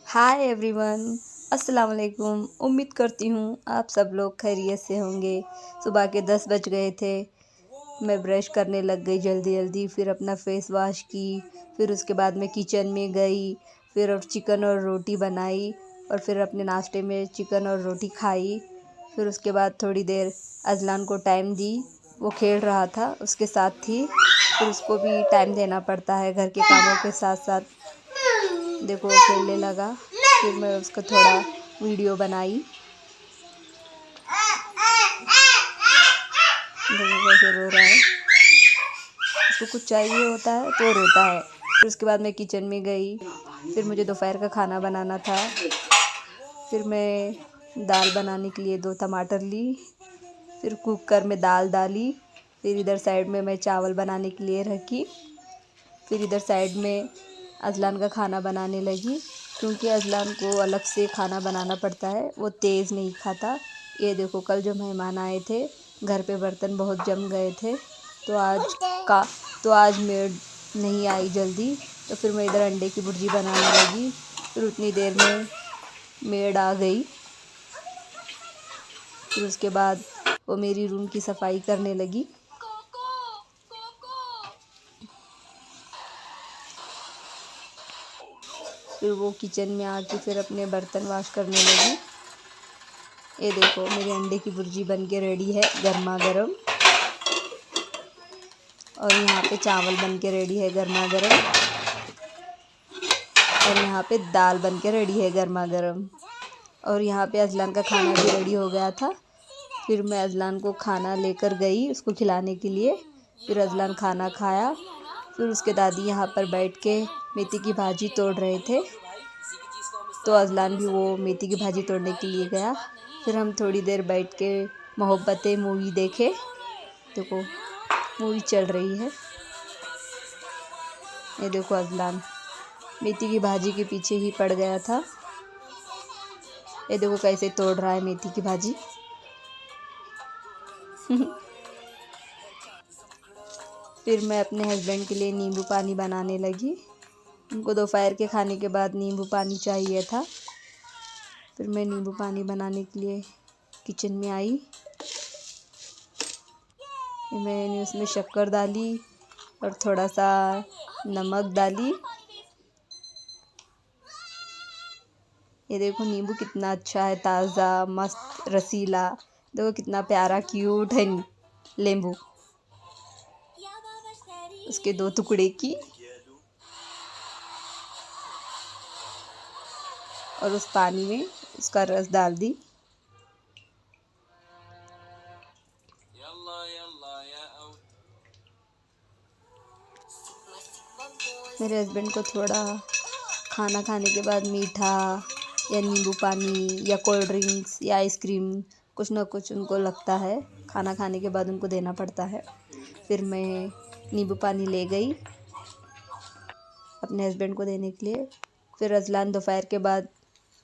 Hi everyone, अस्सलाम वालेकुम। उम्मीद करती हूँ आप सब लोग खैरियत से होंगे। सुबह के 10 बज गए थे। मैं ब्रश करने लग गई जल्दी जल्दी, फिर अपना फेस वॉश की, फिर उसके बाद मैं किचन में गई, फिर अब चिकन और रोटी बनाई और फिर अपने नाश्ते में चिकन और रोटी खाई। फिर उसके बाद थोड़ी देर अजलान को टाइम दी, वो खेल रहा था उसके साथ थी, फिर उसको भी टाइम देना पड़ता है घर के कामों के साथ साथ। देखो वो खेलने लगा, फिर मैं उसका थोड़ा वीडियो बनाई। देखो कैसे रो रहा है, उसको कुछ चाहिए होता है तो रोता है। फिर उसके बाद मैं किचन में गई, फिर मुझे दोपहर का खाना बनाना था। फिर मैं दाल बनाने के लिए 2 टमाटर ली, फिर कुकर में दाल डाली, फिर इधर साइड में मैं चावल बनाने के लिए रखी। फिर इधर साइड में अजलान का खाना बनाने लगी, क्योंकि अजलान को अलग से खाना बनाना पड़ता है, वो तेज़ नहीं खाता। ये देखो कल जो मेहमान आए थे घर पे बर्तन बहुत जम गए थे, तो आज मेड नहीं आई जल्दी, तो फिर मैं इधर अंडे की भुर्जी बनाने लगी। फिर उतनी देर में मेड आ गई। फिर उसके बाद वो मेरी रूम की सफाई करने लगी। फिर वो किचन में आके फिर अपने बर्तन वॉश करने लगी। ये देखो मेरी अंडे की भुर्जी बन के रेडी है गर्मा गर्म, और यहाँ पे चावल बन के रेडी है गर्मा गर्म, और यहाँ पे दाल बन के रेडी है गर्मा गर्म, और यहाँ पे अजलान का खाना भी रेडी हो गया था। फिर मैं अजलान को खाना लेकर गई उसको खिलाने के लिए। फिर अजलान खाना खाया। फिर उसके दादी यहाँ पर बैठ के मेथी की भाजी तोड़ रहे थे, तो अजलान भी वो मेथी की भाजी तोड़ने के लिए गया। फिर हम थोड़ी देर बैठ के मोहब्बतें मूवी देखे। देखो मूवी चल रही है। ये देखो अजलान मेथी की भाजी के पीछे ही पड़ गया था। ये देखो कैसे तोड़ रहा है मेथी की भाजी। फिर मैं अपने हस्बैंड के लिए नींबू पानी बनाने लगी। उनको दोपहर के खाने के बाद नींबू पानी चाहिए था। फिर मैं नींबू पानी बनाने के लिए किचन में आई। मैंने उसमें शक्कर डाली और थोड़ा सा नमक डाली। ये देखो नींबू कितना अच्छा है, ताज़ा मस्त रसीला। देखो कितना प्यारा क्यूट है नींबू। उसके 2 टुकड़े की और उस पानी में उसका रस डाल दी। मेरे हस्बैंड को थोड़ा खाना खाने के बाद मीठा या नींबू पानी या कोल्ड ड्रिंक्स या आइसक्रीम कुछ ना कुछ उनको लगता है, खाना खाने के बाद उनको देना पड़ता है। फिर मैं नींबू पानी ले गई अपने हस्बैंड को देने के लिए। फिर अजलान दोपहर के बाद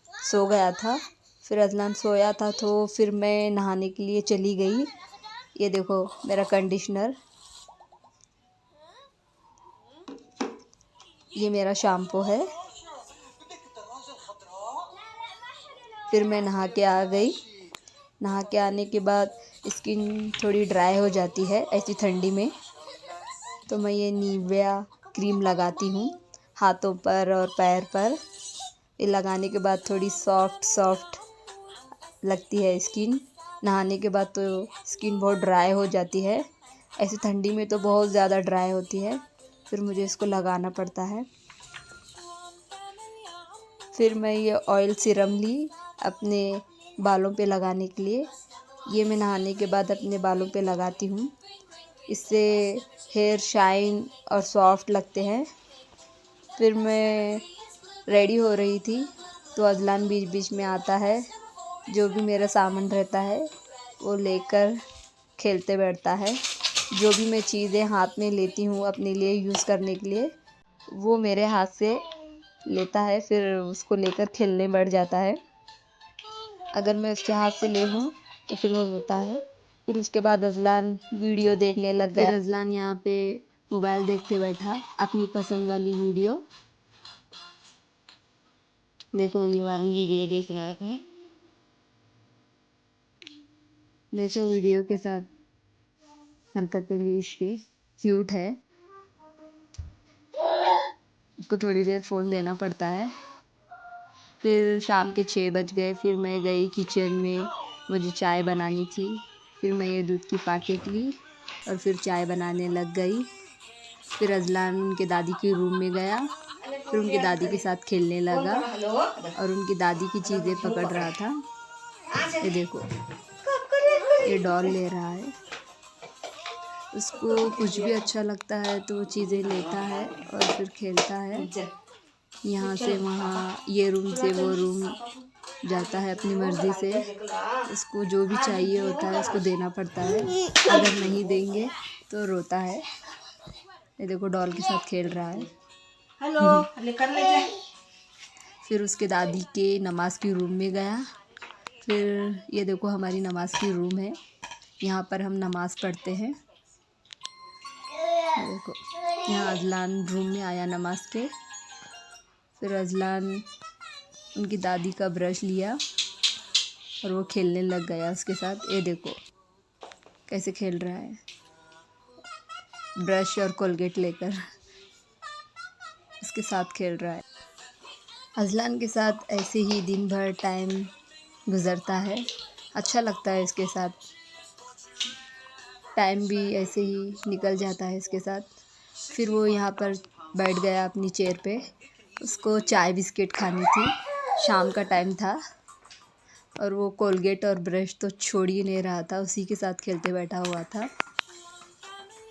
सो गया था। फिर अजलान सोया था तो फिर मैं नहाने के लिए चली गई। ये देखो मेरा कंडीशनर, ये मेरा शैम्पू है। फिर मैं नहा के आ गई। नहा के आने के बाद स्किन थोड़ी ड्राई हो जाती है ऐसी ठंडी में, तो मैं ये निविया क्रीम लगाती हूँ हाथों पर और पैर पर। ये लगाने के बाद थोड़ी सॉफ्ट लगती है स्किन। नहाने के बाद तो स्किन बहुत ड्राई हो जाती है, ऐसी ठंडी में तो बहुत ज़्यादा ड्राई होती है। फिर मुझे इसको लगाना पड़ता है। फिर मैं ये ऑयल सीरम ली अपने बालों पे लगाने के लिए। ये मैं नहाने के बाद अपने बालों पे लगाती हूँ, इससे हेयर शाइन और सॉफ्ट लगते हैं। फिर मैं रेडी हो रही थी तो अजलान बीच बीच में आता है, जो भी मेरा सामान रहता है वो लेकर खेलते बैठता है। जो भी मैं चीज़ें हाथ में लेती हूँ अपने लिए यूज़ करने के लिए, वो मेरे हाथ से लेता है, फिर उसको लेकर खेलने बैठ जाता है। अगर मैं उसके हाथ से ले लूँ तो फिर वो रोता है। फिर उसके बाद अजलान वीडियो देखने लग गया। फिर अजलान यहाँ पे मोबाइल देखते बैठा अपनी पसंद वाली वीडियो। देखो वीडियो देख रहा है। देखो वीडियो के साथ हरकतें भी इसकी क्यूट है। उसको थोड़ी देर फ़ोन देना पड़ता है। फिर शाम के 6 बज गए। फिर मैं गई किचन में, मुझे चाय बनानी थी। फिर मैं ये दूध की पैकेट ली और फिर चाय बनाने लग गई। फिर अजलान उनके दादी के रूम में गया। फिर उनकी दादी के साथ खेलने लगा और उनकी दादी की चीज़ें पकड़ रहा था। ये देखो, ये डॉल ले रहा है। उसको कुछ भी अच्छा लगता है तो वो चीज़ें लेता है और फिर खेलता है। यहाँ से वहाँ, ये रूम से वो रूम जाता है अपनी मर्ज़ी से। उसको जो भी चाहिए होता है उसको देना पड़ता है। अगर नहीं देंगे तो रोता है। ये देखो डॉल के साथ खेल रहा है। फिर उसके दादी के नमाज की रूम में गया। फिर ये देखो हमारी नमाज की रूम है। यहाँ पर हम नमाज़ पढ़ते हैं। देखो यहाँ अजलान रूम में आया नमाज के। फिर अजलान उनकी दादी का ब्रश लिया और वो खेलने लग गया उसके साथ। ये देखो कैसे खेल रहा है, ब्रश और कोलगेट लेकर उसके साथ खेल रहा है। अजलान के साथ ऐसे ही दिन भर टाइम गुज़रता है। अच्छा लगता है इसके साथ। टाइम भी ऐसे ही निकल जाता है इसके साथ। फिर वो यहाँ पर बैठ गया अपनी चेयर पे। उसको चाय बिस्किट खानी थी। शाम का टाइम था और वो कोलगेट और ब्रश तो छोड़ ही नहीं रहा था, उसी के साथ खेलते बैठा हुआ था।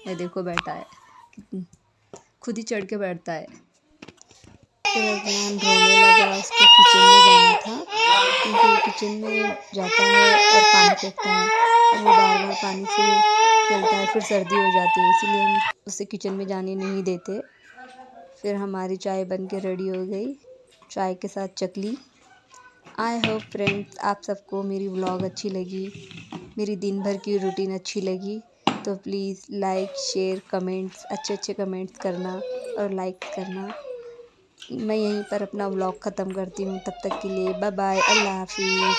ये देखो बैठा है, खुद ही चढ़ के बैठता है। फिर अजलान रोने लगा। उसको किचन में जाना था क्योंकि वो किचन में जाता है और पानी फेंकता है और वो बार बार पानी से खेलता है। फिर सर्दी हो जाती है, इसीलिए हम उसे किचन में जाने नहीं देते। फिर हमारी चाय बन के रेडी हो गई, चाय के साथ चकली। आई होप फ्रेंड्स आप सबको मेरी व्लॉग अच्छी लगी, मेरी दिन भर की रूटीन अच्छी लगी। तो प्लीज़ लाइक शेयर कमेंट्स, अच्छे कमेंट्स करना और लाइक करना। मैं यहीं पर अपना व्लॉग ख़त्म करती हूँ। तब तक के लिए बाय बाय, अल्लाह हाफ़िज़।